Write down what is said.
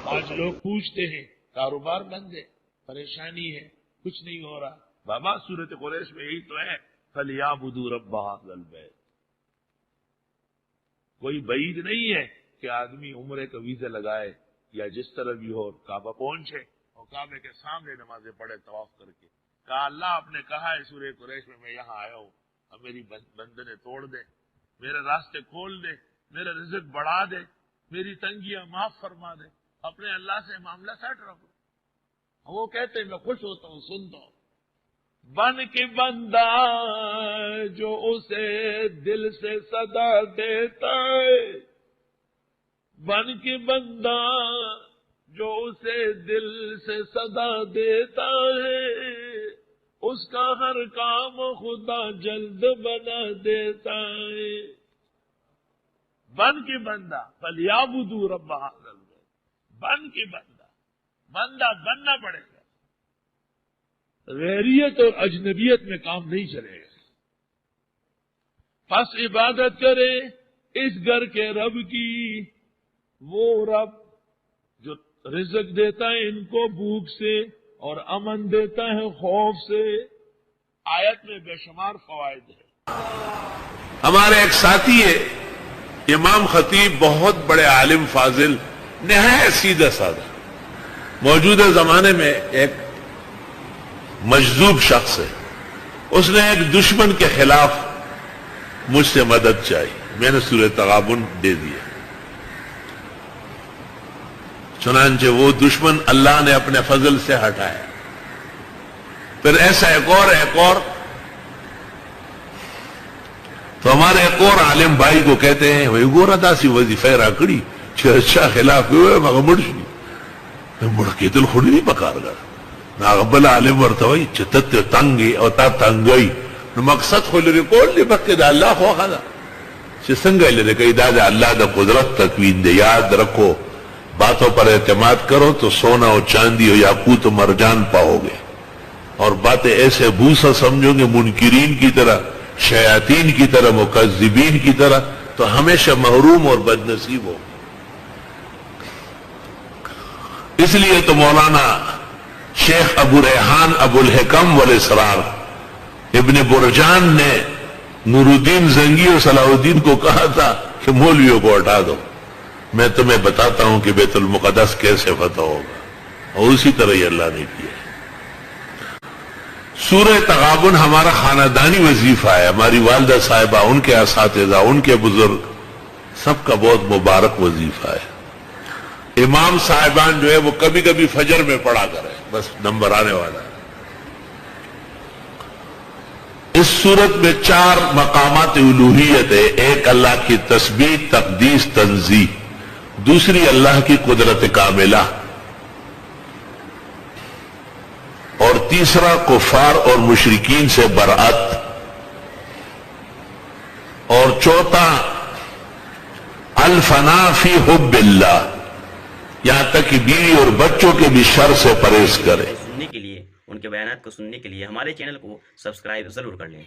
آج لوگ پوچھتے ہیں کاروبار بند ہے، پریشانی ہے، کچھ نہیں ہو رہا. بابا سورۃ قریش میں یہی تو ہے، فَلْيَعْبُدُوا رَبَّ هَٰذَا الْبَيْتِ. کوئی بعید نہیں ہے کہ آدمی عمرے کا ویزا لگائے یا جس طرح بھی ہو کعبہ پہنچے اور کعبے کے سامنے نمازیں پڑھے طواف کر کے. کہا اللہ آپ نے کہا ہے سورہ قریش میں یہاں آیا ہوں، اب میری بندنیں توڑ دے، میرے راستے کھول دے، میرا رزق بڑھا دے، میری تنگیاں معاف فرما دے، اپنے اللہ سے معاملہ سیٹ رکھو. وہ کہتے ہیں میں خوش ہوتا ہوں، سنتا ہوں. بن کے بندہ جو اسے دل سے صدا دیتا ہے، بن کے بندہ جو اسے دل سے صدا دیتا ہے، اس کا ہر کام خدا جلد بنا دیتا ہے. بن کے بندہ فَلْيَعْبُدُوا رَبَّ هَٰذَا الْبَيْتِ. بن کے بندہ بننا پڑے گا. غیریت اور اجنبیت میں کام نہیں چلے گا. پس عبادت کرے اس گھر کے رب کی، وہ رب جو رزق دیتا ہے ان کو بھوک سے اور امن دیتا ہے خوف سے. آیت میں بے شمار فوائد ہیں. ہمارے ایک ساتھی ہے امام خطیب، بہت بڑے عالم فاضل، نہایت سیدھا سادہ. موجودہ زمانے میں ایک مجذوب شخص ہے، اس نے ایک دشمن کے خلاف مجھ سے مدد چاہی، میں نے سورہ تغابن دے دیا. چنانچہ وہ دشمن اللہ نے اپنے فضل سے ہٹایا. پھر ایسا ایک اور تو ہمارے ایک اور عالم بھائی کو کہتے ہیں وہ گورا داسی وظیفہ راکڑی اچھا خلاف ہوئے مگر مرشنی مڑکی دل خوڑی نہیں پکار گا نا غبل عالم ورتوئی چتت تنگی او تا تنگی نو مقصد خو لري کول بکه دا الله خو خدا چې څنګه لري کوي دا اللہ دا قدرت تکوین دے. یاد رکھو باتوں پر اعتماد کرو تو سونا اور چاندی اور یاقوت و مرجان پاؤ گے، اور باتیں ایسے بھوسا سمجھو گے منکرین کی طرح، شیاطین کی طرح، مکذبین کی طرح، تو ہمیشہ محروم اور بد نصیب ہو. اس لیے تو مولانا شیخ ابو ریحان ابو الحکم والاسرار ابن برجان نے نور الدین زنگی اور صلاح الدین کو کہا تھا کہ مولویوں کو ہٹا دو، میں تمہیں بتاتا ہوں کہ بیت المقدس کیسے فتح ہوگا، اور اسی طرح ہی اللہ نے کیا. سورہ تغابن ہمارا خاندانی وظیفہ ہے. ہماری والدہ صاحبہ، ان کے اساتذہ، ان کے بزرگ، سب کا بہت مبارک وظیفہ ہے. امام صاحبان جو ہے وہ کبھی کبھی فجر میں پڑھا کرے، بس نمبر آنے والا ہے. اس صورت میں 4 مقامات الوہیت ہے. ایک اللہ کی تسبیح، تقدیس، تنزیہ. دوسری اللہ کی قدرت کاملہ، اور تیسرا کفار اور مشرکین سے برأت، اور چوتھا الفنا فی حب اللہ، یہاں تک کہ بیوی اور بچوں کے بھی شر سے پرہیز کرے. سننے کے لیے، ان کے بیانات کو سننے کے لیے ہمارے چینل کو سبسکرائب ضرور کر لیں.